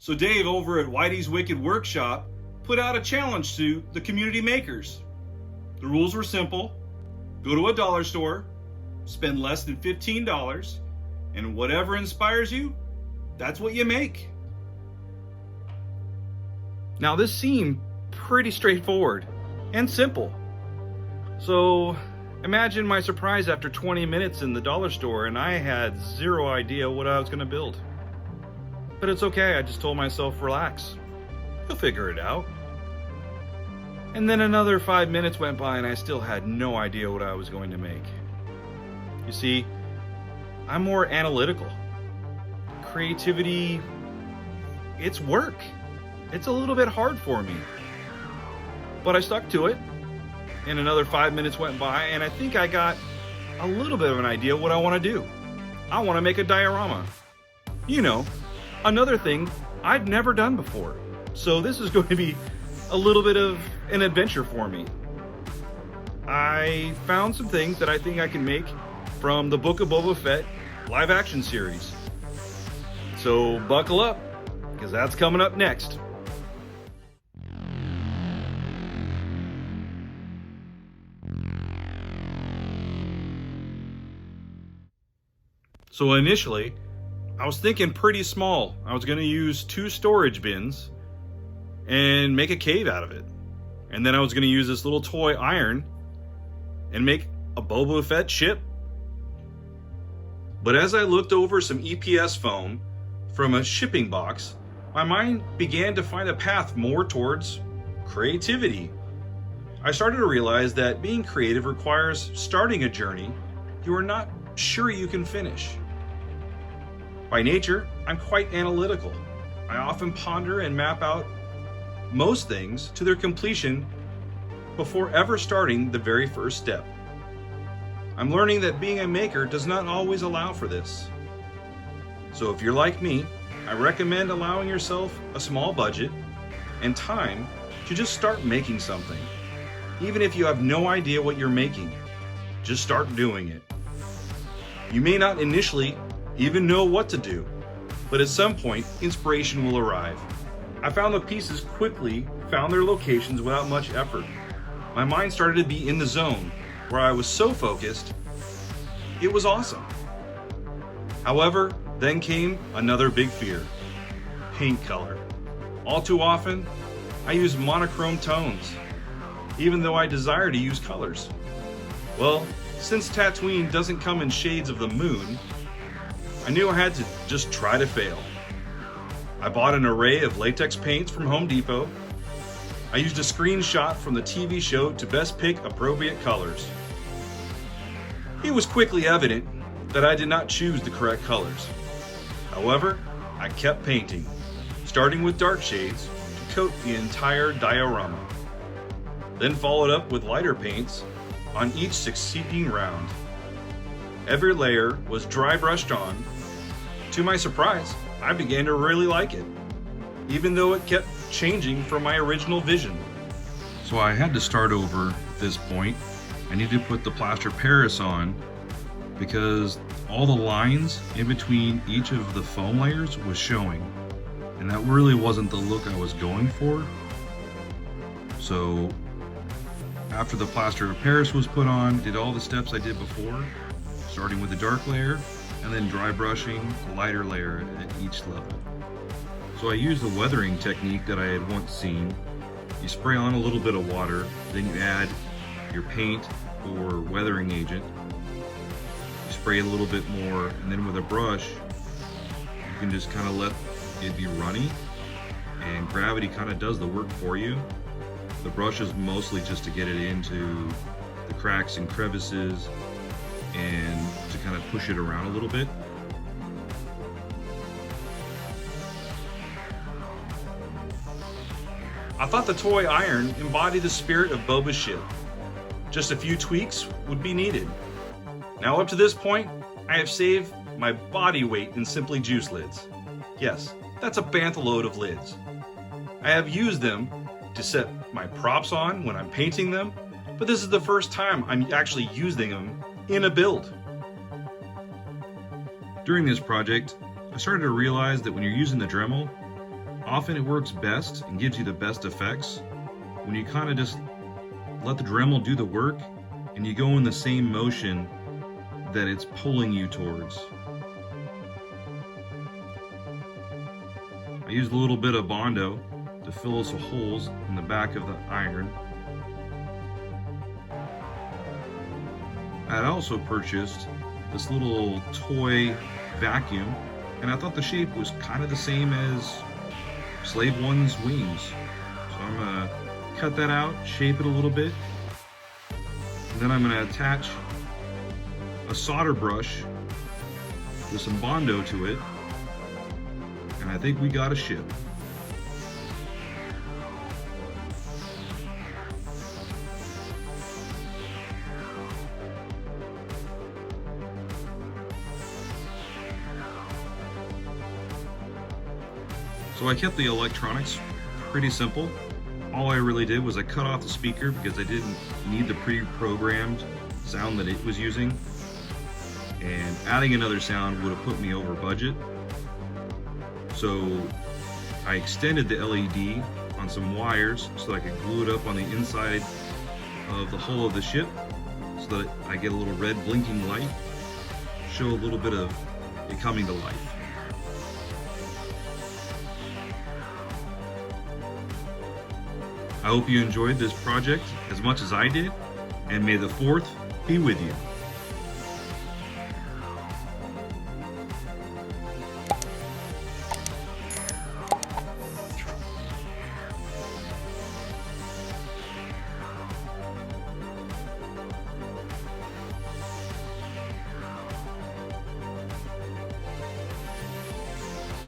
So Dave over at Whitey's Wicked Workshop put out a challenge to the community makers. The rules were simple. Go to a dollar store, spend less than $15, and whatever inspires you, that's what you make. Now this seemed pretty straightforward and simple. So imagine my surprise after 20 minutes in the dollar store and I had zero idea what I was going to build. But it's okay, I just told myself, relax. You'll figure it out. And then another 5 minutes went by and I still had no idea what I was going to make. You see, I'm more analytical. Creativity, it's work. It's a little bit hard for me. But I stuck to it. And another 5 minutes went by and I think I got a little bit of an idea what I want to do. I want to make a diorama. You know, another thing I've never done before. So this is going to be a little bit of an adventure for me. I found some things that I think I can make from the Book of Boba Fett live action series. So buckle up, because that's coming up next. So initially, I was thinking pretty small. I was going to use 2 storage bins and make a cave out of it. And then I was going to use this little toy iron and make a Boba Fett ship. But as I looked over some EPS foam from a shipping box, my mind began to find a path more towards creativity. I started to realize that being creative requires starting a journey you are not sure you can finish. By nature, I'm quite analytical. I often ponder and map out most things to their completion before ever starting the very first step. I'm learning that being a maker does not always allow for this. So if you're like me, I recommend allowing yourself a small budget and time to just start making something. Even if you have no idea what you're making, just start doing it. You may not initially even know what to do, but at some point, inspiration will arrive. I found the pieces quickly found their locations without much effort. My mind started to be in the zone, where I was so focused, it was awesome. However, then came another big fear: paint color. All too often, I use monochrome tones, even though I desire to use colors. Well, since Tatooine doesn't come in shades of the moon, I knew I had to just try to fail. I bought an array of latex paints from Home Depot. I used a screenshot from the TV show to best pick appropriate colors. It was quickly evident that I did not choose the correct colors. However, I kept painting, starting with dark shades to coat the entire diorama. Then followed up with lighter paints on each succeeding round. Every layer was dry brushed on. To my surprise, I began to really like it, even though it kept changing from my original vision. So I had to start over at this point. I needed to put the plaster Paris on because all the lines in between each of the foam layers was showing, and that really wasn't the look I was going for. So after the plaster of Paris was put on, did all the steps I did before, starting with the dark layer and then dry brushing the lighter layer at each level. So I used the weathering technique that I had once seen. You spray on a little bit of water, then you add your paint or weathering agent. You spray a little bit more, and then with a brush, you can just kind of let it be runny, and gravity kind of does the work for you. The brush is mostly just to get it into the cracks and crevices and to kind of push it around a little bit. I thought the toy iron embodied the spirit of Boba's ship. Just a few tweaks would be needed. Now up to this point, I have saved my body weight in Simply Juice lids. Yes, that's a bantha load of lids. I have used them to set my props on when I'm painting them, but this is the first time I'm actually using them in a build. During this project, I started to realize that when you're using the Dremel, Often it works best and gives you the best effects when you kind of just let the Dremel do the work and you go in the same motion that it's pulling you towards. I used a little bit of Bondo to fill some holes in the back of the iron. I had also purchased this little toy vacuum, and I thought the shape was kind of the same as Slave 1's wings. So I'm gonna cut that out, shape it a little bit, and then I'm gonna attach a solder brush with some Bondo to it, and I think we got a ship. So I kept the electronics pretty simple. All I really did was I cut off the speaker because I didn't need the pre-programmed sound that it was using. And adding another sound would have put me over budget. So I extended the LED on some wires so that I could glue it up on the inside of the hull of the ship so that I get a little red blinking light, show a little bit of it coming to life. I hope you enjoyed this project as much as I did, and may the 4th be with you.